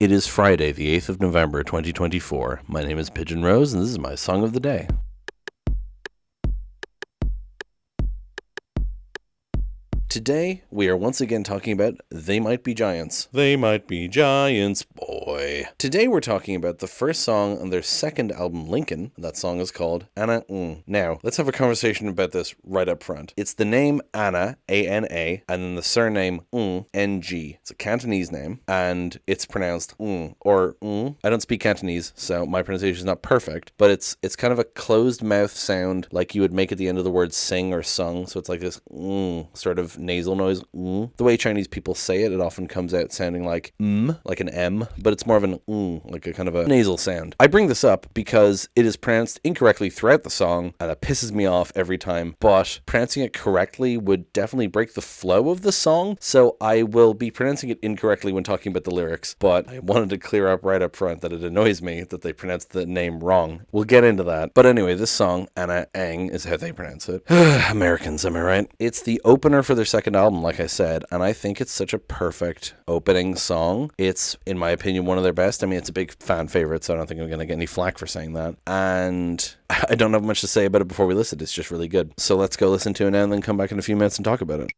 It is Friday, the 8th of November, 2024. My name is Pigeon Rose, and this is my song of the day. Today, we are once again talking about They Might Be Giants. They might be giants, boy. Today we're talking about the first song on their second album, Lincoln. That song is called Anna Ng. Now, let's have a conversation about this right up front. It's the name Anna, A-N-A, and then the surname Ng, N-G. It's a Cantonese name, and it's pronounced Ng, or Ng. I don't speak Cantonese, so my pronunciation is not perfect, but it's kind of a closed mouth sound like you would make at the end of the word sing or sung, so it's like this Ng sort of nasal noise. The way Chinese people say it, it often comes out sounding like like an M, but it's more of an like a kind of a nasal sound. I bring this up because it is pronounced incorrectly throughout the song, and it pisses me off every time, but pronouncing it correctly would definitely break the flow of the song, so I will be pronouncing it incorrectly when talking about the lyrics, but I wanted to clear up right up front that it annoys me that they pronounced the name wrong. We'll get into that. But anyway, this song, Anna Ng, is how they pronounce it. Americans, am I right? It's the opener for their second album, like I said, and I think it's such a perfect opening song. It's, in my opinion, one of their best. I mean, it's a big fan favorite, so I don't think I'm going to get any flack for saying that. And I don't have much to say about it before we listen. It's just really good. So let's go listen to it now and then come back in a few minutes and talk about it.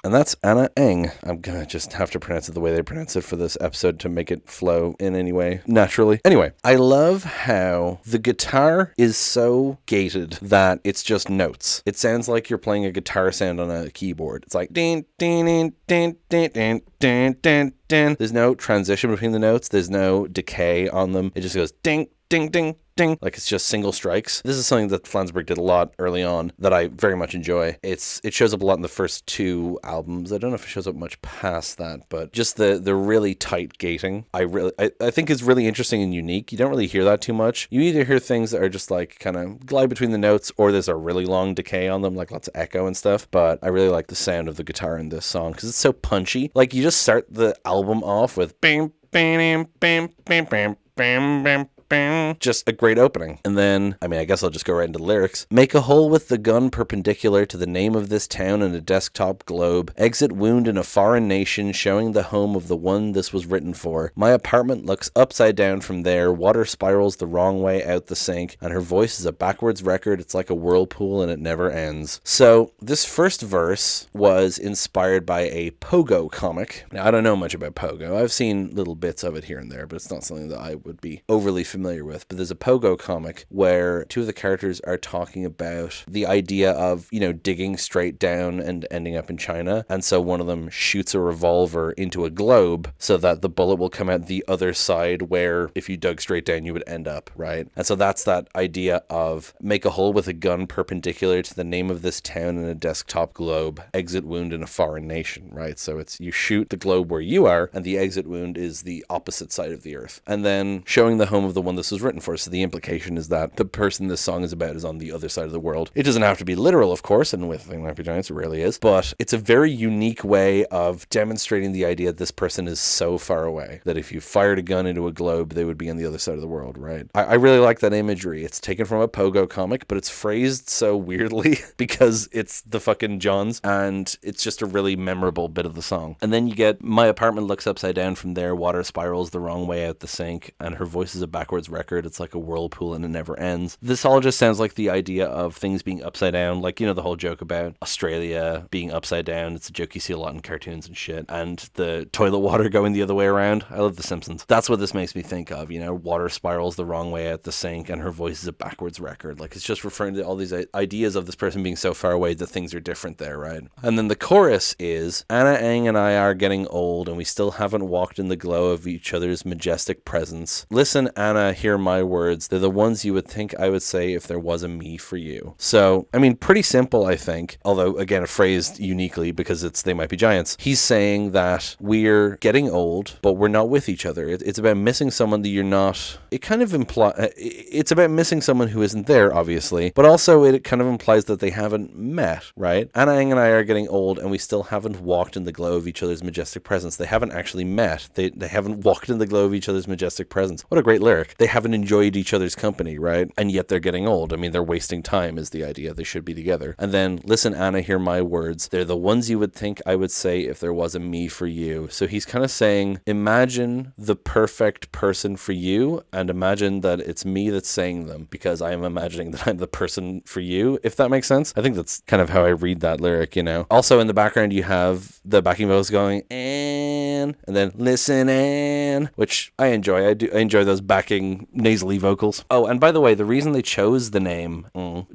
And that's Anna Ng. I'm going to just have to pronounce it the way they pronounce it for this episode to make it flow in any way naturally. Anyway, I love how the guitar is so gated that it's just notes. It sounds like you're playing a guitar sound on a keyboard. It's like din din din din din din din din din. There's no transition between the notes. There's no decay on them. It just goes ding ding ding ding, like it's just single strikes. This is something that Flansburgh did a lot early on that I very much enjoy. It shows up a lot in the first two albums. I don't know if it shows up much past that, but just the really tight gating, I think is really interesting and unique. You don't really hear that too much. You either hear things that are just like kind of glide between the notes, or there's a really long decay on them, like lots of echo and stuff. But I really like the sound of the guitar in this song because it's so punchy. Like you just start the album off with bam bam bam bam bam bam bam. Just a great opening. And then, I guess I'll just go right into the lyrics. Make a hole with the gun perpendicular to the name of this town in a desktop globe. Exit wound in a foreign nation, showing the home of the one this was written for. My apartment looks upside down from there. Water spirals the wrong way out the sink, and her voice is a backwards record. It's like a whirlpool and it never ends. So this first verse was inspired by a Pogo comic. Now, I don't know much about Pogo. I've seen little bits of it here and there, but it's not something that I would be overly familiar with. But there's a Pogo comic where two of the characters are talking about the idea of, digging straight down and ending up in China. And so one of them shoots a revolver into a globe so that the bullet will come out the other side where if you dug straight down, you would end up, right? And so that's that idea of make a hole with a gun perpendicular to the name of this town in a desktop globe, exit wound in a foreign nation, right? So it's you shoot the globe where you are, and the exit wound is the opposite side of the earth. And then showing the home of the one this was written for. So the implication is that the person this song is about is on the other side of the world. It doesn't have to be literal, of course, and with They Might Be Giants, it rarely is, but it's a very unique way of demonstrating the idea that this person is so far away that if you fired a gun into a globe, they would be on the other side of the world, right? I really like that imagery. It's taken from a Pogo comic, but it's phrased so weirdly because it's the fucking Johns, and it's just a really memorable bit of the song. And then you get my apartment looks upside down from there, water spirals the wrong way out the sink, and her voice is a backwards record. It's like a whirlpool and it never ends. This all just sounds like the idea of things being upside down, like, the whole joke about Australia being upside down. It's a joke you see a lot in cartoons and shit. And the toilet water going the other way around. I love The Simpsons. That's what this makes me think of, water spirals the wrong way out the sink and her voice is a backwards record. Like, it's just referring to all these ideas of this person being so far away that things are different there, right? And then the chorus is, Anna Ng and I are getting old and we still haven't walked in the glow of each other's majestic presence. Listen, Anna, hear my words. They're the ones you would think I would say if there was a me for you. So, pretty simple, I think. Although, again, phrased uniquely because it's They Might Be Giants. He's saying that we're getting old, but we're not with each other. It's about missing someone that you're not. It kind of implies. It's about missing someone who isn't there, obviously. But also, it kind of implies that they haven't met, right? Anna Ng and I are getting old, and we still haven't walked in the glow of each other's majestic presence. They haven't actually met. They haven't walked in the glow of each other's majestic presence. What a great lyric. they haven't enjoyed each other's company, right? And yet they're getting old. I mean, they're wasting time is the idea. They should be together. And then, listen, Anna, hear my words. They're the ones you would think I would say if there was a me for you. So he's kind of saying, imagine the perfect person for you and imagine that it's me that's saying them because I am imagining that I'm the person for you, if that makes sense. I think that's kind of how I read that lyric, you know. Also in the background you have the backing vocals going and then listen and, which I enjoy. I enjoy those backing nasally vocals. Oh, and by the way, the reason they chose the name,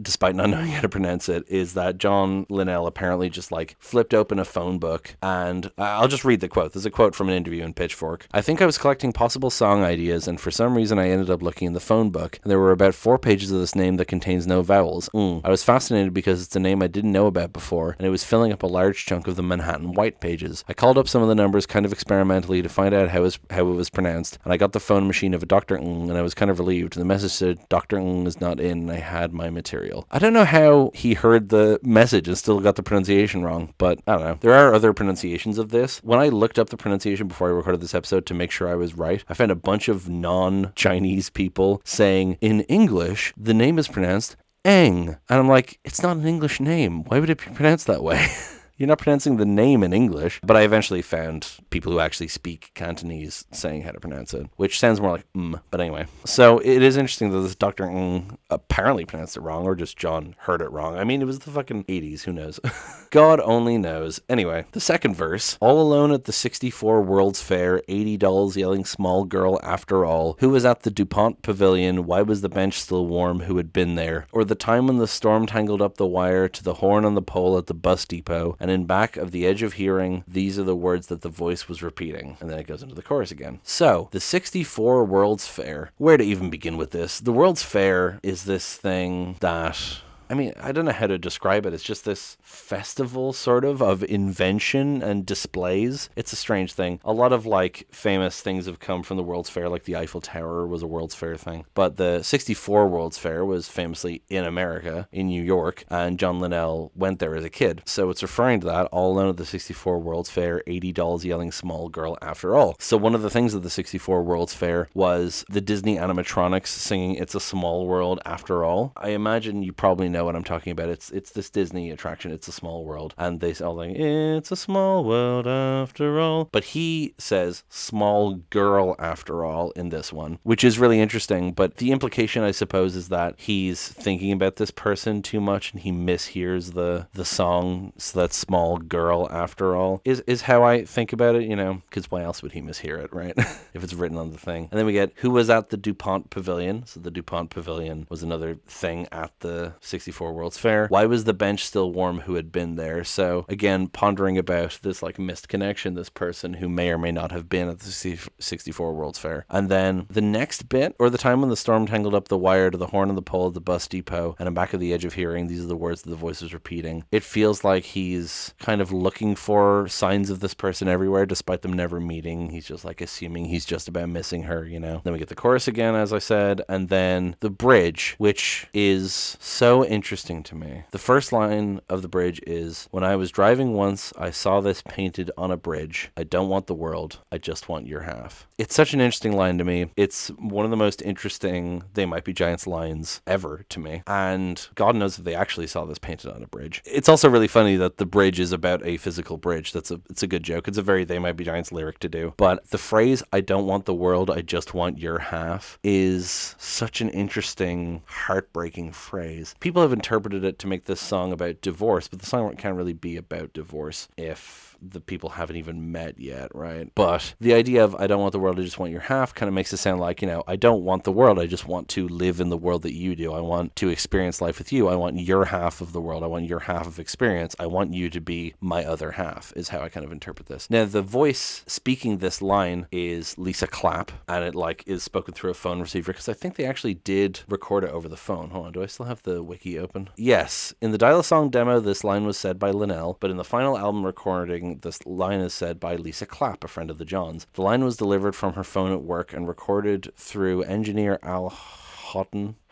despite not knowing how to pronounce it, is that John Linnell apparently just like flipped open a phone book, and I'll just read the quote. There's a quote from an interview in Pitchfork. I think I was collecting possible song ideas, and for some reason I ended up looking in the phone book, and there were about 4 pages of this name that contains no vowels. I was fascinated because it's a name I didn't know about before, and it was filling up a large chunk of the Manhattan white pages. I called up some of the numbers kind of experimentally to find out how it was pronounced, and I got the phone machine of a Dr. and I was kind of relieved. The message said, Dr. is not in, and I had my material. I don't know how he heard the message and still got the pronunciation wrong, but I don't know. There are other pronunciations of this. When I looked up the pronunciation before I recorded this episode to make sure I was right, I found a bunch of non-Chinese people saying, in English, the name is pronounced Eng. And I'm like, it's not an English name. Why would it be pronounced that way? You're not pronouncing the name in English. But I eventually found people who actually speak Cantonese saying how to pronounce it, which sounds more like but anyway. So it is interesting that this Dr. apparently pronounced it wrong, or just John heard it wrong. I mean, it was the fucking 80s, who knows? God only knows. Anyway, the second verse, all alone at the 64 World's Fair, 80 dolls yelling small girl after all. Who was at the DuPont Pavilion? Why was the bench still warm? Who had been there? Or the time when the storm tangled up the wire to the horn on the pole at the bus depot, and in back of the edge of hearing, these are the words that the voice was repeating. And then it goes into the chorus again. So, the 64 World's Fair. Where to even begin with this? The World's Fair is this thing that, I mean, I don't know how to describe it. It's just this festival sort of invention and displays. It's a strange thing. A lot of like famous things have come from the World's Fair, like the Eiffel Tower was a World's Fair thing. But the 64 World's Fair was famously in America, in New York, and John Linnell went there as a kid. So it's referring to that, all alone at the 64 World's Fair, 80 dolls yelling small girl after all. So one of the things at the 64 World's Fair was the Disney animatronics singing It's a Small World After All. I imagine you probably know what I'm talking about. It's this Disney attraction, It's a Small World, and they all like, it's a small world after all. But he says small girl after all in this one, which is really interesting. But the implication, I suppose, is that he's thinking about this person too much and he mishears the song, so that small girl after all is how I think about it, you know, because why else would he mishear it, right? If it's written on the thing. And then we get, who was at the DuPont Pavilion? So the DuPont Pavilion was another thing at the 64 World's Fair. Why was the bench still warm? Who had been there? So again, pondering about this like missed connection, this person who may or may not have been at the 64 World's Fair. And then the next bit, or the time when the storm tangled up the wire to the horn on the pole at the bus depot, and I'm back at the edge of hearing, these are the words that the voice is repeating. It feels like he's kind of looking for signs of this person everywhere, despite them never meeting. He's just like assuming he's just about missing her, you know. Then we get the chorus again, as I said, and then the bridge, which is so interesting to me. The first line of the bridge is, when I was driving once, I saw this painted on a bridge. I don't want the world, I just want your half. It's such an interesting line to me. It's one of the most interesting They Might Be Giants lines ever to me. And God knows if they actually saw this painted on a bridge. It's also really funny that the bridge is about a physical bridge. It's a good joke. It's a very They Might Be Giants lyric to do. But the phrase, I don't want the world, I just want your half, is such an interesting, heartbreaking phrase. People have interpreted it to make this song about divorce, but the song can't really be about divorce if the people haven't even met yet, right? But the idea of I don't want the world, I just want your half kind of makes it sound like, you know, I don't want the world, I just want to live in the world that you do. I want to experience life with you. I want your half of the world. I want your half of experience. I want you to be my other half, is how I kind of interpret this. Now, the voice speaking this line is Lisa Clapp, and it like is spoken through a phone receiver, because I think they actually did record it over the phone. Hold on, do I still have the wiki open? Yes. In the Dial-A-Song demo, this line was said by Linnell, but in the final album recording, this line is said by Lisa Clapp, a friend of the Johns. The line was delivered from her phone at work and recorded through engineer Al Houghton.